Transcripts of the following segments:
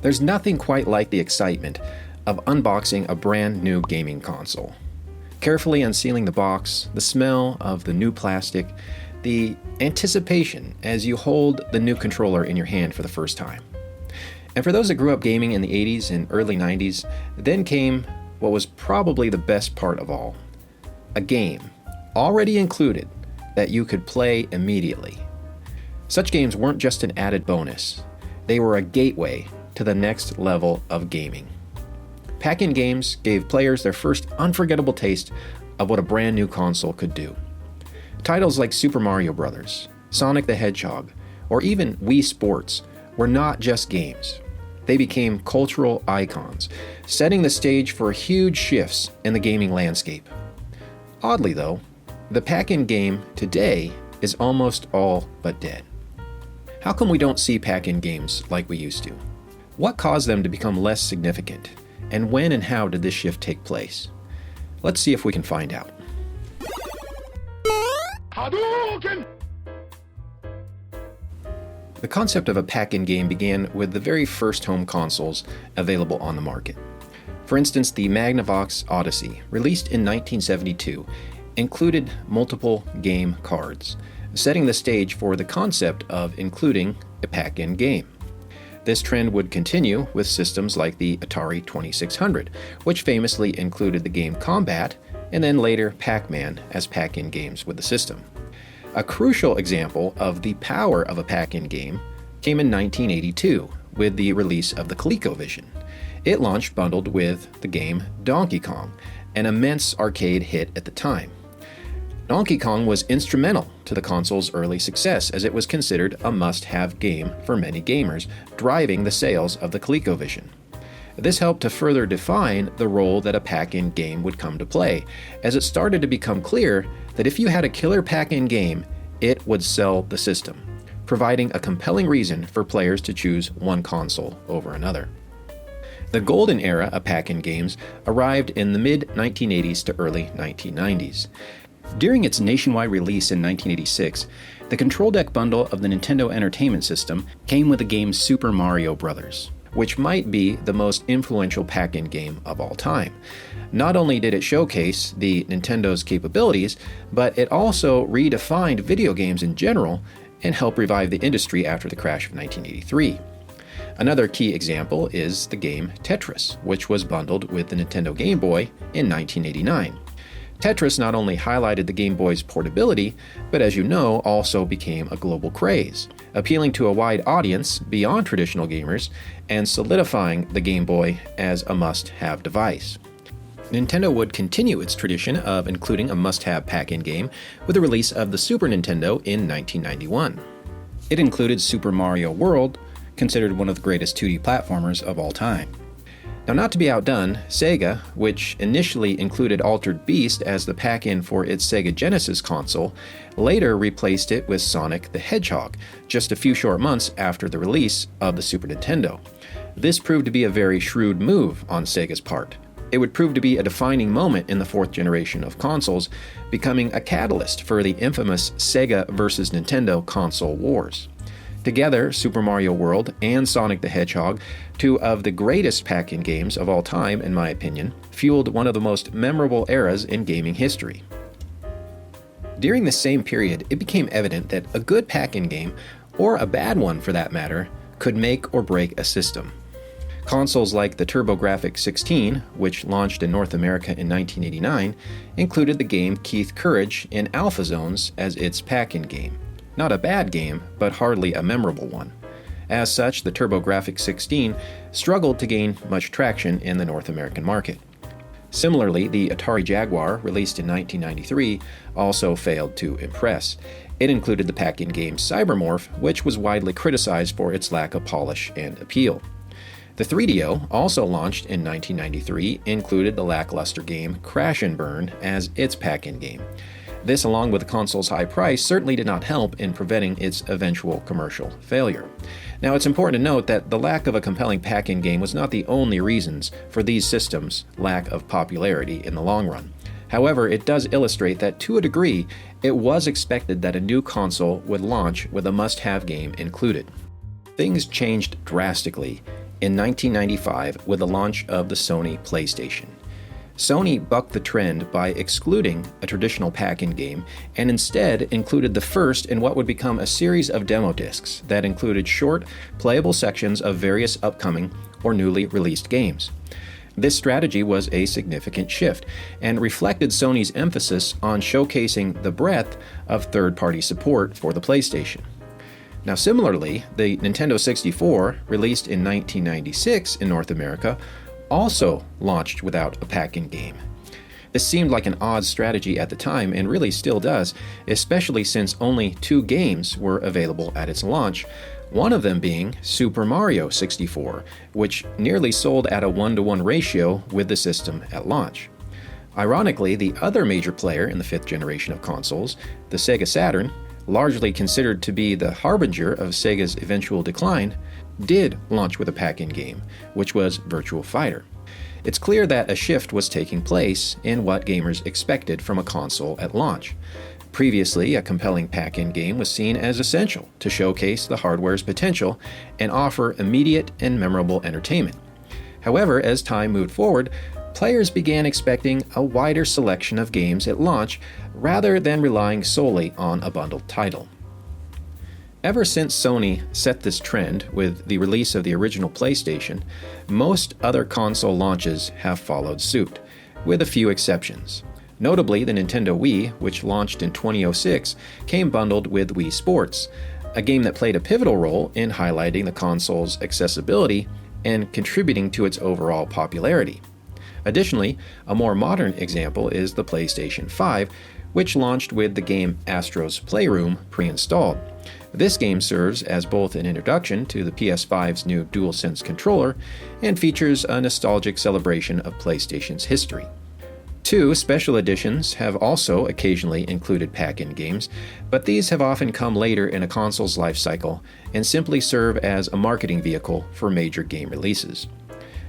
There's nothing quite like the excitement of unboxing a brand new gaming console. Carefully unsealing the box, the smell of the new plastic, the anticipation as you hold the new controller in your hand for the first time. And for those that grew up gaming in the 80s and early 90s, then came what was probably the best part of all. A game, already included, that you could play immediately. Such games weren't just an added bonus. They were a gateway to the next level of gaming. Pack-in games gave players their first unforgettable taste of what a brand new console could do. Titles like Super Mario Bros., Sonic the Hedgehog, or even Wii Sports were not just games. They became cultural icons, setting the stage for huge shifts in the gaming landscape. Oddly though, the pack-in game today is almost all but dead. How come we don't see pack-in games like we used to? What caused them to become less significant? And when and how did this shift take place? Let's see if we can find out. Hadouken! The concept of a pack-in game began with the very first home consoles available on the market. For instance, the Magnavox Odyssey, released in 1972, included multiple game cards, setting the stage for the concept of including a pack-in game. This trend would continue with systems like the Atari 2600, which famously included the game Combat, and then later Pac-Man as pack-in games with the system. A crucial example of the power of a pack-in game came in 1982 with the release of the ColecoVision. It launched bundled with the game Donkey Kong, an immense arcade hit at the time. Donkey Kong was instrumental to the console's early success as it was considered a must-have game for many gamers, driving the sales of the ColecoVision. This helped to further define the role that a pack-in game would come to play, as it started to become clear that if you had a killer pack-in game, it would sell the system, providing a compelling reason for players to choose one console over another. The golden era of pack-in games arrived in the mid-1980s to early 1990s. During its nationwide release in 1986, the Control Deck bundle of the Nintendo Entertainment System came with the game Super Mario Bros., which might be the most influential pack-in game of all time. Not only did it showcase the Nintendo's capabilities, but it also redefined video games in general and helped revive the industry after the crash of 1983. Another key example is the game Tetris, which was bundled with the Nintendo Game Boy in 1989. Tetris not only highlighted the Game Boy's portability, but as you know, also became a global craze, appealing to a wide audience beyond traditional gamers and solidifying the Game Boy as a must-have device. Nintendo would continue its tradition of including a must-have pack-in game with the release of the Super Nintendo in 1991. It included Super Mario World, considered one of the greatest 2D platformers of all time. Now, not to be outdone, Sega, which initially included Altered Beast as the pack-in for its Sega Genesis console, later replaced it with Sonic the Hedgehog, just a few short months after the release of the Super Nintendo. This proved to be a very shrewd move on Sega's part. It would prove to be a defining moment in the fourth generation of consoles, becoming a catalyst for the infamous Sega versus Nintendo console wars. Together, Super Mario World and Sonic the Hedgehog, two of the greatest pack-in games of all time in my opinion, fueled one of the most memorable eras in gaming history. During the same period, it became evident that a good pack-in game, or a bad one for that matter, could make or break a system. Consoles like the TurboGrafx-16, which launched in North America in 1989, included the game Keith Courage in Alpha Zones as its pack-in game. Not a bad game, but hardly a memorable one. As such, the TurboGrafx-16 struggled to gain much traction in the North American market. Similarly, the Atari Jaguar, released in 1993, also failed to impress. It included the pack-in game Cybermorph, which was widely criticized for its lack of polish and appeal. The 3DO, also launched in 1993, included the lackluster game Crash and Burn as its pack-in game. This, along with the console's high price, certainly did not help in preventing its eventual commercial failure. Now, it's important to note that the lack of a compelling pack-in game was not the only reasons for these systems' lack of popularity in the long run. However, it does illustrate that to a degree, it was expected that a new console would launch with a must-have game included. Things changed drastically in 1995 with the launch of the Sony PlayStation. Sony bucked the trend by excluding a traditional pack-in game and instead included the first in what would become a series of demo discs that included short, playable sections of various upcoming or newly released games. This strategy was a significant shift and reflected Sony's emphasis on showcasing the breadth of third-party support for the PlayStation. Now, similarly, the Nintendo 64, released in 1996 in North America, also launched without a pack-in game. This seemed like an odd strategy at the time and really still does, especially since only 2 games were available at its launch, one of them being Super Mario 64, which nearly sold at a 1-to-1 ratio with the system at launch. Ironically, the other major player in the 5th generation of consoles, the Sega Saturn, largely considered to be the harbinger of Sega's eventual decline, did launch with a pack-in game, which was Virtua Fighter. It's clear that a shift was taking place in what gamers expected from a console at launch. Previously, a compelling pack-in game was seen as essential to showcase the hardware's potential and offer immediate and memorable entertainment. However, as time moved forward, players began expecting a wider selection of games at launch rather than relying solely on a bundled title. Ever since Sony set this trend with the release of the original PlayStation, most other console launches have followed suit, with a few exceptions. Notably, the Nintendo Wii, which launched in 2006, came bundled with Wii Sports, a game that played a pivotal role in highlighting the console's accessibility and contributing to its overall popularity. Additionally, a more modern example is the PlayStation 5, which launched with the game Astro's Playroom pre-installed. This game serves as both an introduction to the PS5's new DualSense controller and features a nostalgic celebration of PlayStation's history. 2 special editions have also occasionally included pack-in games, but these have often come later in a console's life cycle and simply serve as a marketing vehicle for major game releases.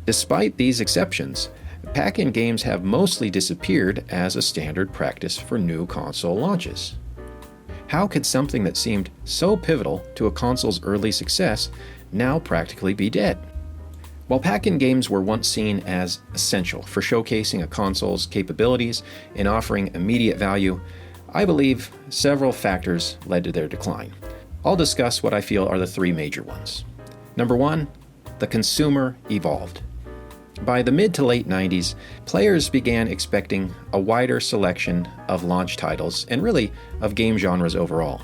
Despite these exceptions, pack-in games have mostly disappeared as a standard practice for new console launches. How could something that seemed so pivotal to a console's early success now practically be dead? While pack-in games were once seen as essential for showcasing a console's capabilities and offering immediate value, I believe several factors led to their decline. I'll discuss what I feel are the 3 major ones. Number 1, the consumer evolved. By the mid to late 90s, players began expecting a wider selection of launch titles and really of game genres overall.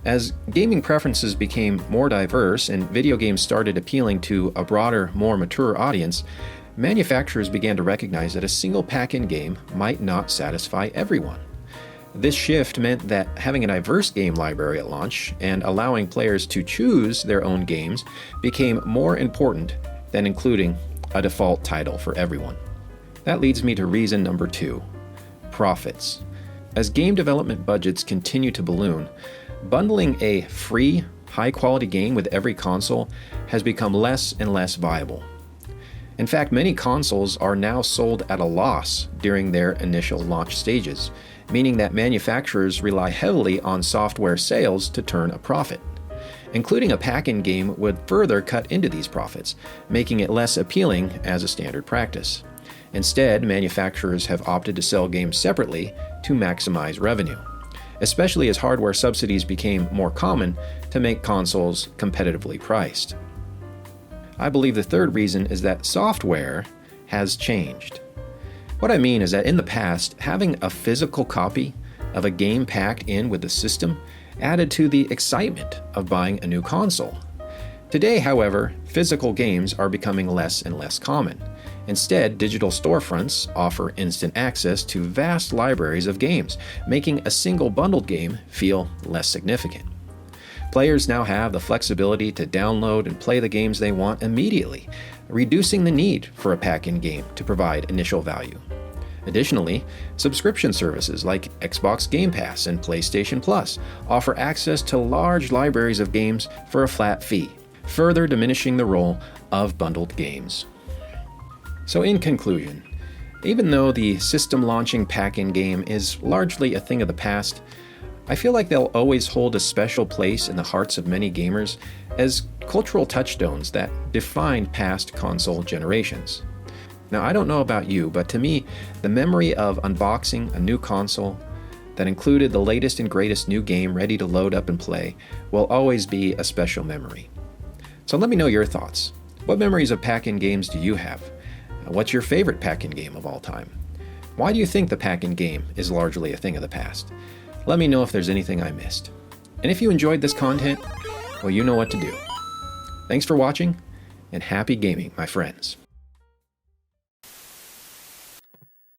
As gaming preferences became more diverse and video games started appealing to a broader, more mature audience, manufacturers began to recognize that a single pack-in game might not satisfy everyone. This shift meant that having a diverse game library at launch and allowing players to choose their own games became more important than including a default title for everyone. That leads me to reason number 2, profits. As game development budgets continue to balloon, bundling a free, high-quality game with every console has become less and less viable. In fact, many consoles are now sold at a loss during their initial launch stages, meaning that manufacturers rely heavily on software sales to turn a profit. Including a pack-in game would further cut into these profits, making it less appealing as a standard practice. Instead, manufacturers have opted to sell games separately to maximize revenue, especially as hardware subsidies became more common to make consoles competitively priced. I believe the third reason is that software has changed. What I mean is that in the past, having a physical copy of a game packed in with the system added to the excitement of buying a new console. Today, however, physical games are becoming less and less common. Instead, digital storefronts offer instant access to vast libraries of games, making a single bundled game feel less significant. Players now have the flexibility to download and play the games they want immediately, reducing the need for a pack-in game to provide initial value. Additionally, subscription services like Xbox Game Pass and PlayStation Plus offer access to large libraries of games for a flat fee, further diminishing the role of bundled games. So in conclusion, even though the system launching pack-in game is largely a thing of the past, I feel like they'll always hold a special place in the hearts of many gamers as cultural touchstones that defined past console generations. Now, I don't know about you, but to me, the memory of unboxing a new console that included the latest and greatest new game ready to load up and play will always be a special memory. So let me know your thoughts. What memories of pack-in games do you have? What's your favorite pack-in game of all time? Why do you think the pack-in game is largely a thing of the past? Let me know if there's anything I missed. And if you enjoyed this content, well, you know what to do. Thanks for watching, and happy gaming, my friends.